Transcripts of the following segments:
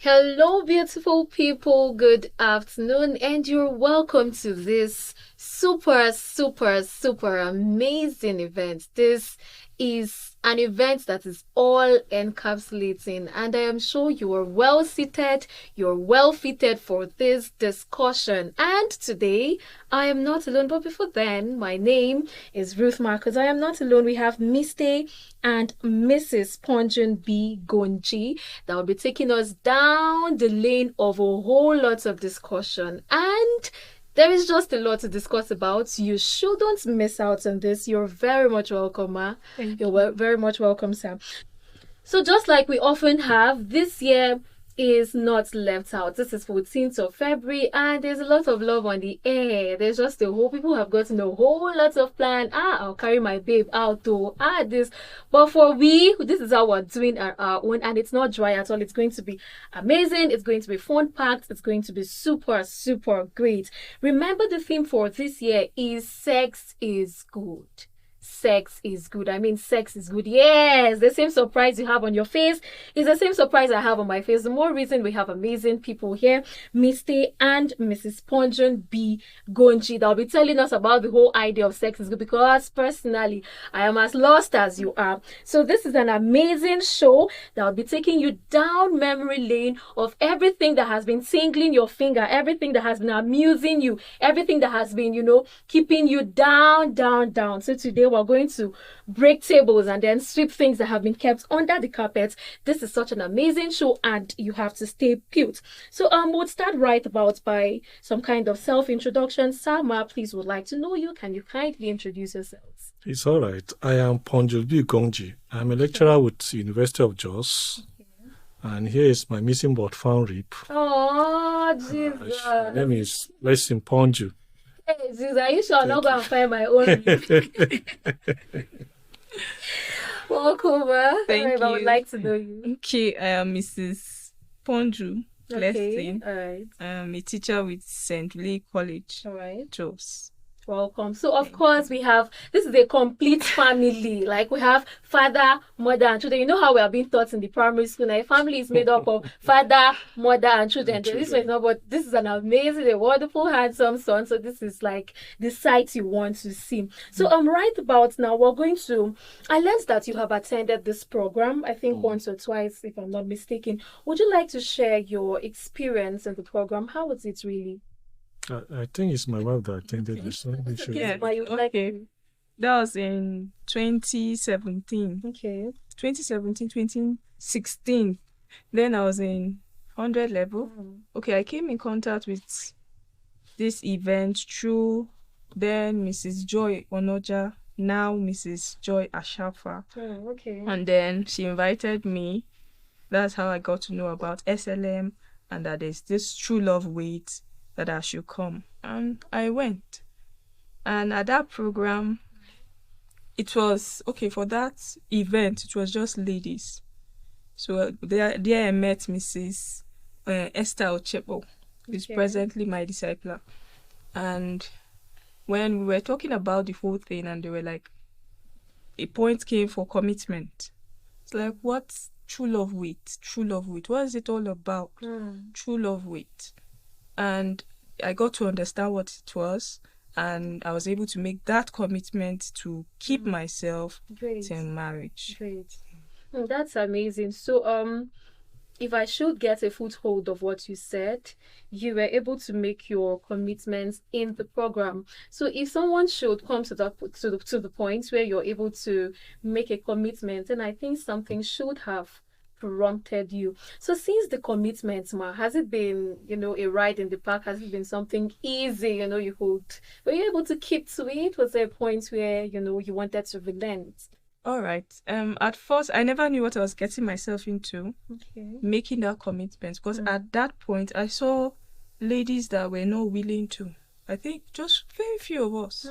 Hello, beautiful people. Good afternoon, and you're welcome to this super amazing event. This is an event that is all encapsulating, and I am sure you are well seated, you're well fitted for this discussion. And today, I am not alone, but before then, my name is Ruth Marcus. I am not alone. We have Mr. and Mrs. Ponjun B. Gonji that will be taking us down the lane of a whole lot of discussion. And there is just a lot to discuss about. You shouldn't miss out on this. You're very much welcome, Ma. You're very much welcome, Sam. So just like we often have, this year is not left out. This is 14th of February and there's a lot of love on the air. There's just a whole, people have gotten a whole lot of plan. I'll carry my babe out to this. But for this is how we're doing our own, and it's not dry at all. It's going to be amazing. It's going to be fun packed. It's going to be super great. Remember, the theme for this year is sex is good. Sex is good. I mean, sex is good. Yes, the same surprise you have on your face is the same surprise I have on my face. The more reason we have amazing people here, Mr. and Mrs. Ponjun B. Gonji, that'll be telling us about the whole idea of sex is good, because personally, I am as lost as you are. So this is an amazing show that will be taking you down memory lane of everything that has been tingling your finger, everything that has been amusing you, everything that has been, keeping you down. So today we're going to break tables and then sweep things that have been kept under the carpet. This is such an amazing show and you have to stay put. So we'll start right about by some kind of self-introduction. Sama, please, would like to know you. Can you kindly introduce yourselves? It's all right. I am Ponjul B. Gonji. I'm a lecturer with University of Jos. Okay. And here is my missing but found rip. Oh, Jesus. My name is Blessing Ponju. Hey, Jesus, are you sure I'm not going to find my own? Welcome, Thank you. I would like to know you. Okay, I am Mrs. Ponju Blessing. Okay, all right. I'm a teacher with St. Lee College, all right. Jos. Welcome. So, of course, we have, this is a complete family. Like, we have father, mother, and children. You know how we are being taught in the primary school. Now, a family is made up of father, mother, and children. This is not, but this is an amazing, a wonderful, handsome son. So, this is like the sight you want to see. So, right about now, we're going to, I learned that you have attended this program, I think once or twice, if I'm not mistaken. Would you like to share your experience in the program? How was it really? I think it's my wife that attended this. Yeah, okay. That was in 2017. Okay. 2016. Then I was in 100 level. Okay, I came in contact with this event through then Mrs. Joy Onoja, now Mrs. Joy Ashafa. Okay. And then she invited me. That's how I got to know about SLM and that there's this True Love Wait that I should come, and I went. And at that program, it was okay for that event. It was just ladies. So there I met Mrs. Esther Ochepo, who is presently my discipler. And when we were talking about the whole thing, and they were like, a point came for commitment. It's like, what's True Love Wait? True Love Wait. What is it all about? True Love Wait. And I got to understand what it was, and I was able to make that commitment to keep myself till marriage. Great. Oh, that's amazing. So, if I should get a foothold of what you said, you were able to make your commitments in the program. So, if someone should come to the point where you're able to make a commitment, then I think something should have prompted you. So since the commitment, has it been, a ride in the park? Has it been something easy, were you able to keep to it? Was there a point where, you wanted to relent? All right. At first, I never knew what I was getting myself into, making that commitment, because at that point, I saw ladies that were not willing to. I think just very few of us.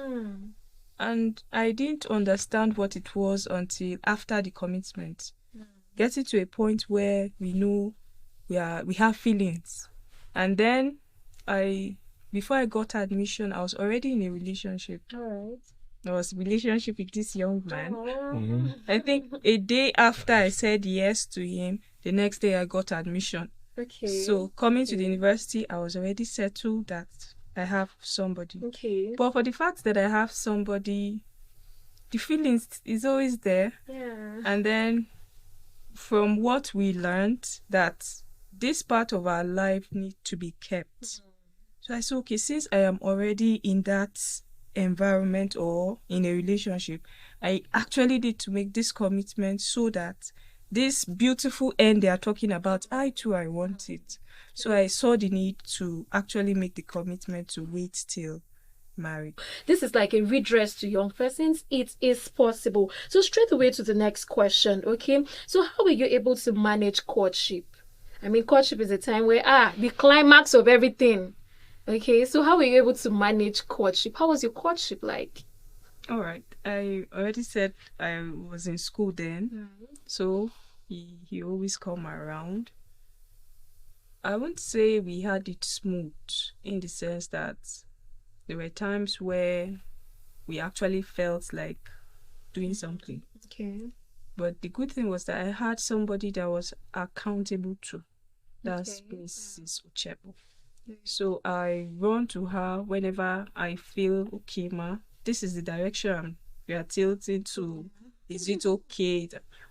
And I didn't understand what it was until after the commitment. Getting to a point where we know we have feelings. And then before I got admission, I was already in a relationship. All right. I was in a relationship with this young man. I think a day after I said yes to him, the next day I got admission. Okay. So coming to the university, I was already settled that I have somebody. Okay. But for the fact that I have somebody, the feelings is always there. Yeah. And then from what we learned, that this part of our life need to be kept. So I said, okay, since I am already in that environment or in a relationship, I actually need to make this commitment so that this beautiful end they are talking about, I too, I want it. So I saw the need to actually make the commitment to wait till married. This is like a redress to young persons. It is possible. So straight away to the next question, okay? So how were you able to manage courtship? I mean, courtship is a time where, the climax of everything. Okay, so how were you able to manage courtship? How was your courtship like? All right. I already said I was in school then. So he always come around. I won't say we had it smooth in the sense that there were times where we actually felt like doing something. Okay. But the good thing was that I had somebody that was accountable to. That's Mrs. Uchepo. So I run to her whenever I feel, okay, ma, this is the direction we are tilting to. Is it okay?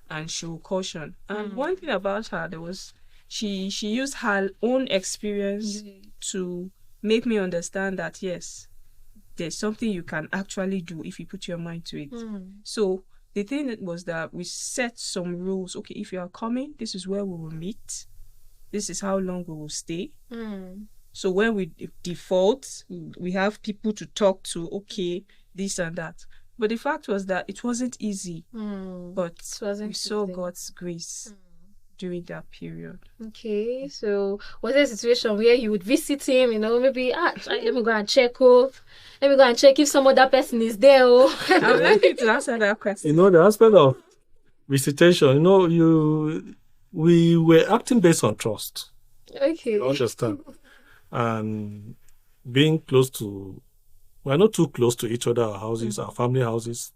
And she will caution. And one thing about her, there was she used her own experience to make me understand that yes, there's something you can actually do if you put your mind to it. So the thing was that we set some rules. Okay, if you are coming, this is where we will meet. This is how long we will stay. So when we default, we have people to talk to, okay, this and that. But the fact was that it wasn't easy. But we saw God's grace during that period. Okay, so was there a situation where you would visit him, maybe, let me go and check, let me go and check if some other person is there, I would like you to answer that question. The aspect of visitation, we were acting based on trust. Okay. You understand? And being we're not too close to each other, our houses, our family houses,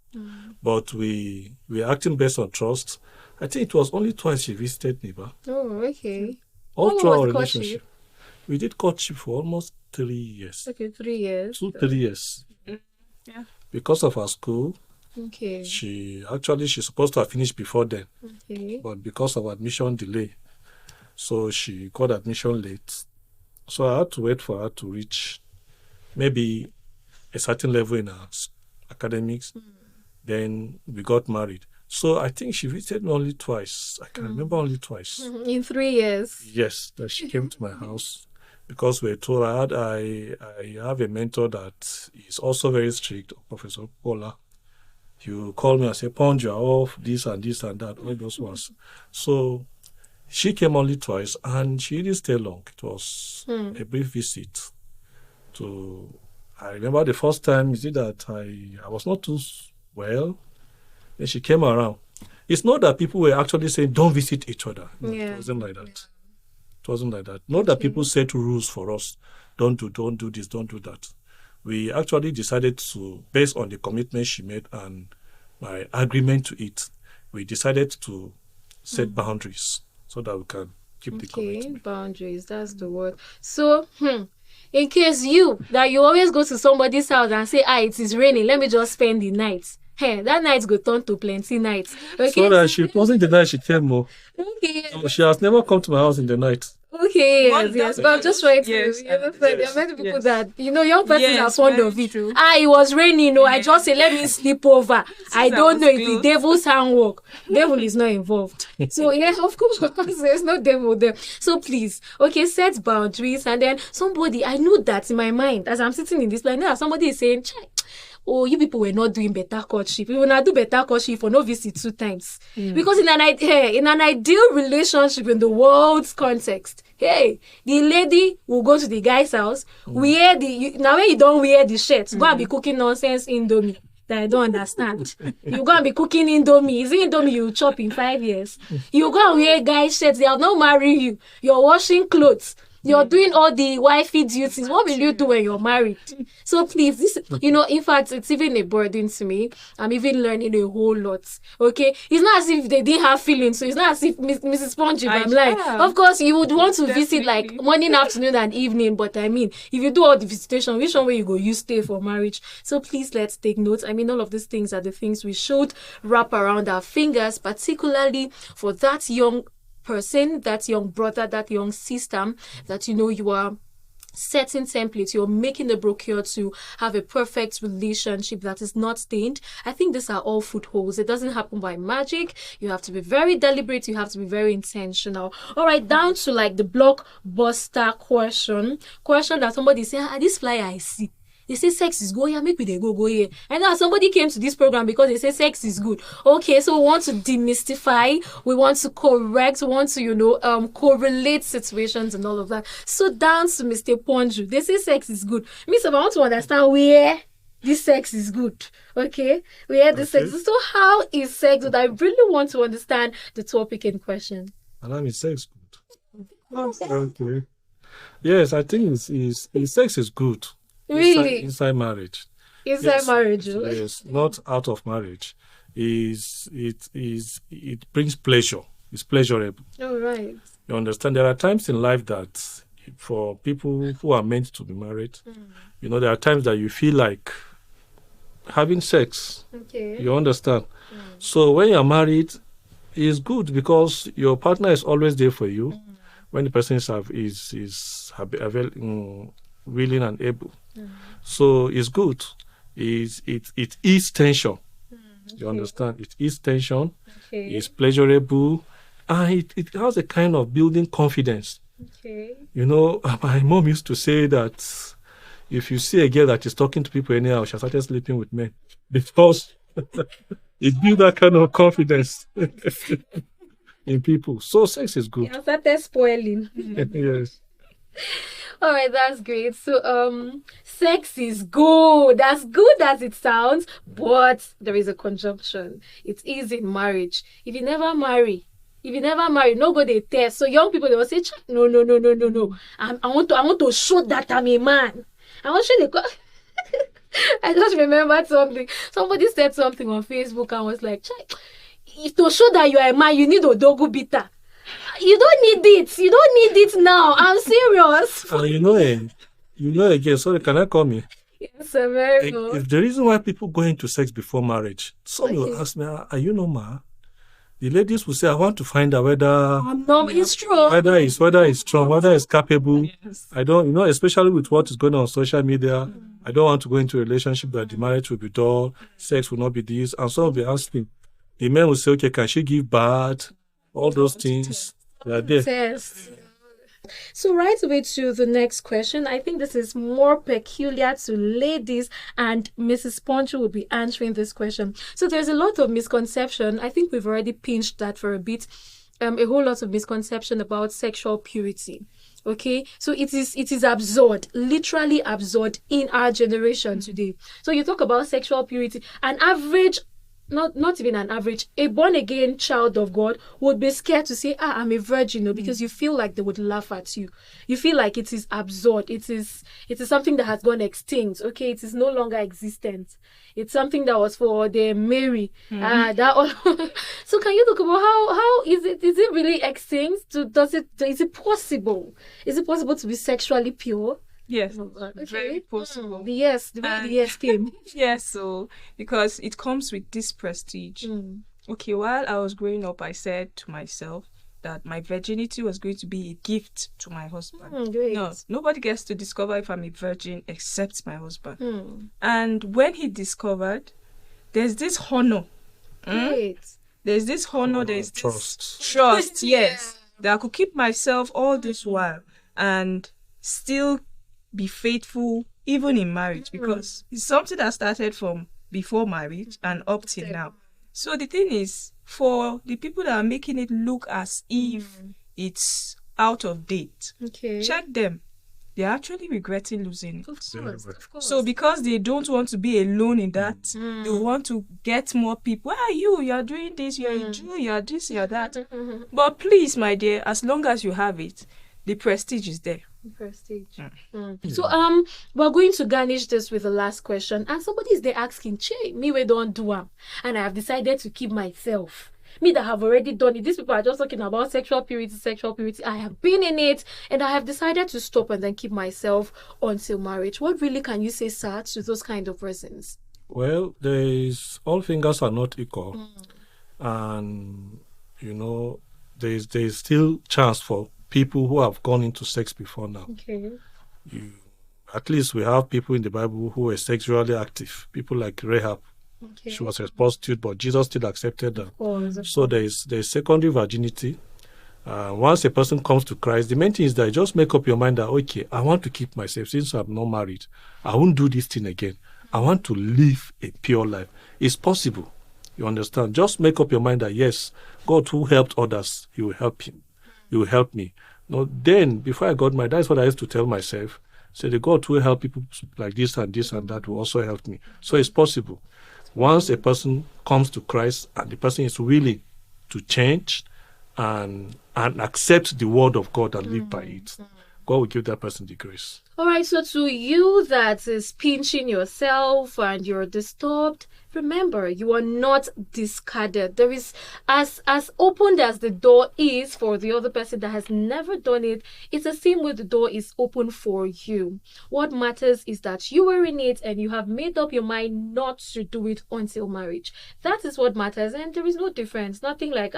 but we are acting based on trust. I think it was only twice she visited me, but Oh, okay. all through was our the relationship. courtship? We did courtship for almost 3 years. Okay, 3 years. 3 years. Yeah. Because of our school, Okay. she's supposed to have finished before then, Okay. but because of admission delay, so she got admission late. So I had to wait for her to reach maybe a certain level in her academics. Then we got married. So I think she visited me only twice. I can remember only twice. In 3 years. Yes, that she came to my house because we were told I have a mentor that is also very strict, Professor Paula. You call me and say, Pond, you're off, this and this and that, all those ones. So she came only twice and she didn't stay long. It was a brief visit. I remember the first time you see that I was not too well. Then she came around. It's not that people were actually saying, don't visit each other. No, Yeah. It wasn't like that. It wasn't like that. Not that people set rules for us. Don't do this, don't do that. We actually decided to, based on the commitment she made and my agreement to it, we decided to set boundaries so that we can keep the commitment. Boundaries, that's the word. So, in case you always go to somebody's house and say, it is raining, let me just spend the night. Hey, that night go turn to plenty nights. Okay. So that she wasn't the night she came more. Okay. So she has never come to my house in the night. Okay, yes. But I'm just trying to, Yes, there are many people yes. that, young persons are Yes, fond very of it. true. It was raining, I just say, let me sleep over. I don't know if the close. devil's handwork. Devil is not involved. So, yeah, of course, there's no devil there. So, please, set boundaries. And then somebody, I know that in my mind, as I'm sitting in this place, now somebody is saying, oh, you people were not doing better courtship. You will not do better courtship for no visit 2 times. Because in an ideal relationship in the world's context, the lady will go to the guy's house, wear now when you don't wear the shirt, go and be cooking nonsense Indomie that I don't understand. You go and be cooking Indomie. Is it Indomie you chop in 5 years? You go and wear guy's shirts, they have not married you. You're washing clothes. You're doing all the wifey duties. What will you do when you're married? So please, this, in fact, it's even a burden to me. I'm even learning a whole lot. Okay, it's not as if they didn't have feelings. So it's not as if Mrs. Sponge, I'm like, of course, you would want to visit like morning, afternoon, and evening. But I mean, if you do all the visitation, which one way you go? You stay for marriage. So please, let's take note. I mean, all of these things are the things we should wrap around our fingers, particularly for that young person, that young brother, that young sister, that you are setting templates, you're making the brochure to have a perfect relationship that is not stained. I think these are all footholds. It doesn't happen by magic. You have to be very deliberate. You have to be very intentional. All right, down to like the blockbuster question that somebody say, this flyer I see, they say sex is good. Yeah, maybe they go here. And now somebody came to this program because they say sex is good. Okay, so we want to demystify, we want to correct, we want to, correlate situations and all of that. So down to Mr. Ponju, they say sex is good. Miss, I want to understand where this sex is good. Okay, where the sex is. So how is sex good? I really want to understand the topic in question. And is sex good? Okay. Yes, I think sex is good. Really? Inside marriage. Inside marriage. Yes, not out of marriage. It brings pleasure. It's pleasurable. All right. You understand? There are times in life that for people who are meant to be married, there are times that you feel like having sex. Okay. You understand? So when you're married, it's good because your partner is always there for you when the person is willing and able. So it's good. It eases tension. You understand? It eases tension. Okay. It's pleasurable. And it has a kind of building confidence. Okay. My mom used to say that if you see a girl that is talking to people anyhow, she started sleeping with men. Because it builds that kind of confidence in people. So sex is good. You started spoiling. Yes. All right, that's great. So, sex is good. As good as it sounds, but there is a conjunction. It is in marriage. If you never marry, nobody test. So young people, they will say, no. I want to show that I'm a man. I want to show the. I just remembered something. Somebody said something on Facebook and was like, to show that you are a man, you need Odogu Bita. You don't need it. You don't need it now. I'm serious. Again, sorry, can I come here? Yes, very good. If the reason why people go into sex before marriage, some will ask me, are you normal? The ladies will say, I want to find out whether it's true. Whether it's strong, whether it's capable. Yes. I don't, especially with what is going on social media, I don't want to go into a relationship that the marriage will be dull, sex will not be this. And some will be asking, the men will say, okay, can she give birth? All those things, they are there. Yes. So right away to the next question. I think this is more peculiar to ladies, and Mrs. Poncho will be answering this question. So there's a lot of misconception. I think we've already pinched that for a bit. A whole lot of misconception about sexual purity. Okay, so it is absurd, literally absurd in our generation today. So you talk about sexual purity, an average. Not even an average, a born-again child of God would be scared to say, I'm a virgin, because you feel like they would laugh at you. You feel like it is absurd. It is something that has gone extinct. Okay, it is no longer existent. It's something that was for the Mary. So can you talk about how is it really extinct? Is it possible? Is it possible to be sexually pure? Yes, very possible. The yes came. Yes, so because it comes with this prestige. Okay, while I was growing up, I said to myself that my virginity was going to be a gift to my husband. Great. No, nobody gets to discover if I'm a virgin except my husband. And when he discovered, there's this honor. Great. There's this honor, there's trust. This trust, yes. That I could keep myself all this while and still be faithful even in marriage, because it's something that started from before marriage and up till now. So the thing is, for the people that are making it look as if it's out of date, check them. They're actually regretting losing it. Of course. So because they don't want to be alone in that, they want to get more people. Where are you? You're doing this, you're a Jew, you're this, you're that. But please, my dear, as long as you have it, the prestige is there. First stage. Mm. So we're going to garnish this with the last question. And somebody is there asking, Che, me we don't do am. And I have decided to keep myself. Me that have already done it. These people are just talking about sexual purity, sexual purity. I have been in it and I have decided to stop and then keep myself until marriage. What really can you say, sir, to those kind of persons? Well, all fingers are not equal, and there's still chance for people who have gone into sex before now. Okay. At least we have people in the Bible who were sexually active. People like Rahab. Okay. She was a prostitute, but Jesus still accepted her. Of course. So there's secondary virginity. Once a person comes to Christ, the main thing is that you just make up your mind that, okay, I want to keep myself since I'm not married. I won't do this thing again. I want to live a pure life. It's possible. You understand? Just make up your mind that, yes, God who helped others, He will help him. He will help me. Now, then, before I got married, that's what I used to tell myself. Say, the God who will help people like this and that will also help me. So it's possible. Once a person comes to Christ and the person is willing to change and accept the word of God and live by it, God will give that person the grace. All right, so to you that is pinching yourself and you're disturbed, remember, you are not discarded. There is, as opened as the door is for the other person that has never done it, it's the same way the door is open for you. What matters is that you are in it and you have made up your mind not to do it until marriage. That is what matters, and there is no difference. Nothing like,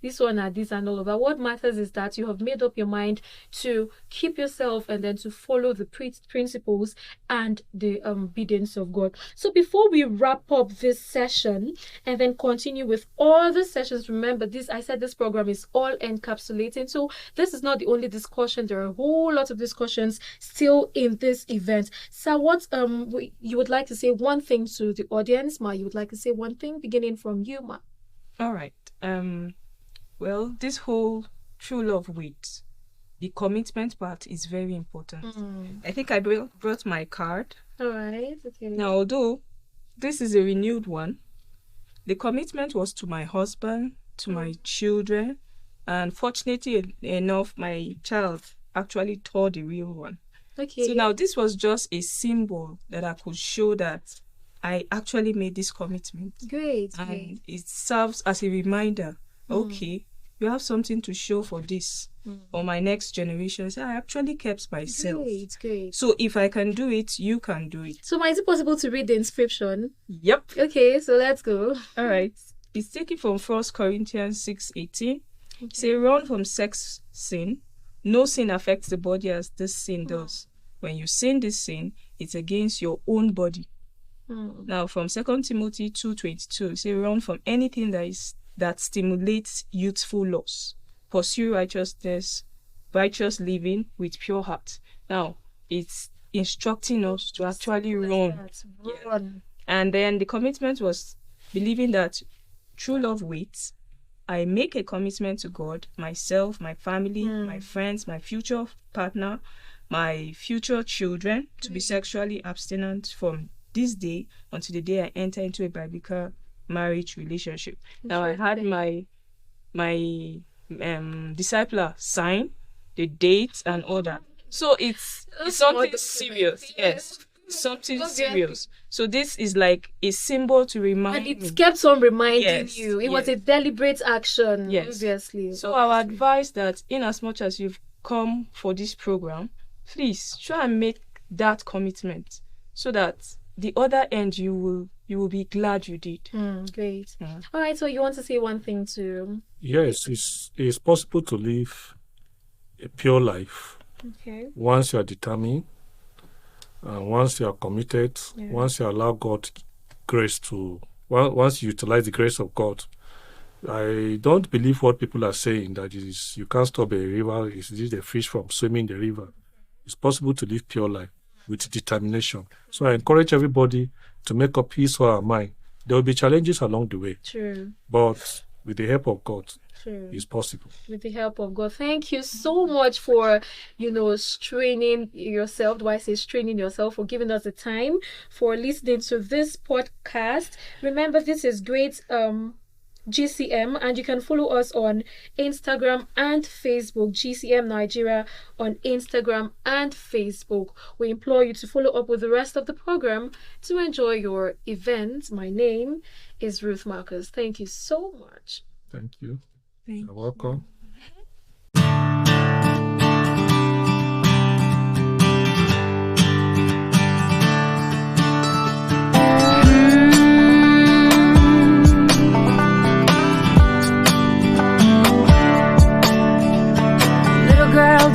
this one and this and all of that. What matters is that you have made up your mind to keep yourself and then to follow the principles and the obedience of God. So before we wrap up this session and then continue with all the sessions, remember this, I said this program is all encapsulating. So this is not the only discussion. There are a whole lot of discussions still in this event. So what you would like to say one thing to the audience, Ma? You would like to say one thing beginning from you, Ma? All right. Well, this whole true love with the commitment part is very important. I think I brought my card. All right. Okay. Now, although this is a renewed one, the commitment was to my husband, to my children, and fortunately enough, my child actually tore the real one. Okay. So now this was just a symbol that I could show that I actually made this commitment. Great. And it serves as a reminder, okay, you have something to show for this. Or my next generation, say, I actually kept myself. Great. So if I can do it, you can do it. So is it possible to read the inscription? Yep. Okay, so let's go. All right. It's taken from 1 Corinthians 6:18. Say, run from sex sin. No sin affects the body as this sin does. When you sin this sin, it's against your own body. Now, from 2 Timothy 2:22, say, run from anything that stimulates youthful lust. Pursue righteousness, righteous living with pure heart. Now, it's instructing us to actually run. Yeah. And then the commitment was believing that true love waits. I make a commitment to God, myself, my family, my friends, my future partner, my future children to be sexually abstinent from this day until the day I enter into a biblical marriage relationship. Now, I had my discipler sign the date and all that. So it's something serious. Yes, something serious. So this is like a symbol to remind me. And it kept on reminding you. It was a deliberate action, obviously. So I would advise that in as much as you've come for this program, please try and make that commitment so that the other end you will be glad you did. Great. All right, so you want to say one thing too? Yes, it's possible to live a pure life. Okay. Once you are determined, once you are committed, once you allow God grace once you utilize the grace of God. I don't believe what people are saying, that you can't stop a river, it's just a fish from swimming the river. It's possible to live pure life with determination. So I encourage everybody to make up his or her mind. There will be challenges along the way. True. But with the help of God, True. It's possible. With the help of God. Thank you so much for, straining yourself. Do I say straining yourself? For giving us the time, for listening to this podcast. Remember, this is great GCM, and you can follow us on Instagram and Facebook, GCM Nigeria on Instagram and Facebook. We implore you to follow up with the rest of the program to enjoy your event. My name is Ruth Marcus. Thank you so much. Thank you. Thank You're welcome.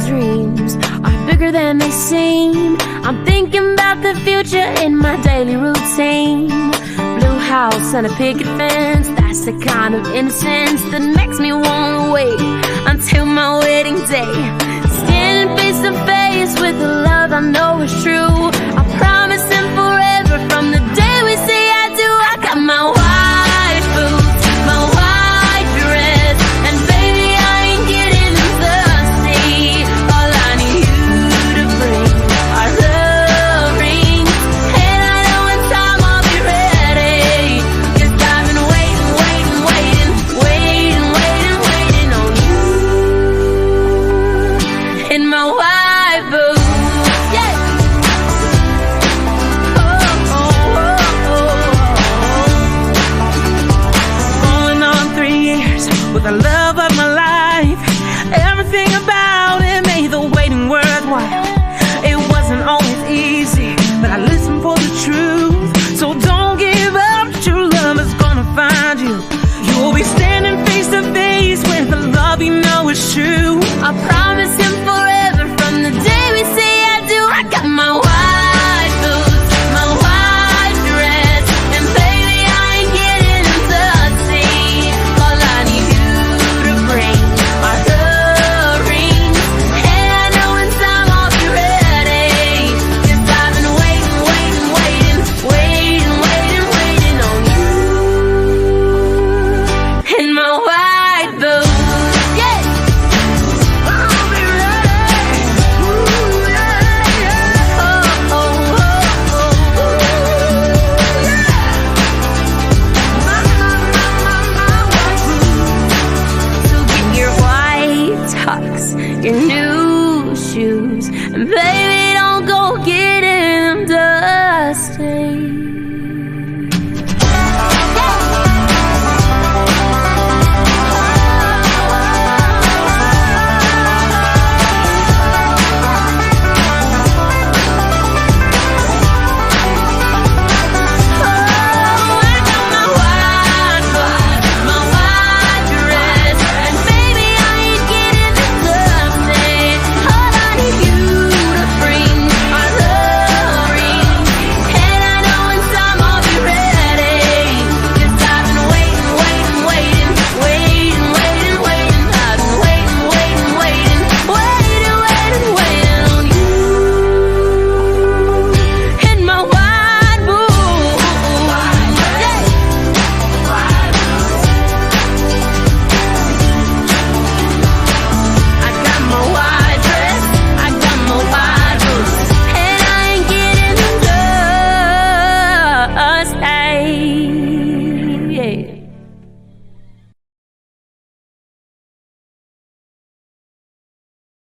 Dreams are bigger than they seem. I'm thinking about the future in my daily routine. Blue house and a picket fence, that's the kind of innocence that makes me want to wait until my wedding day.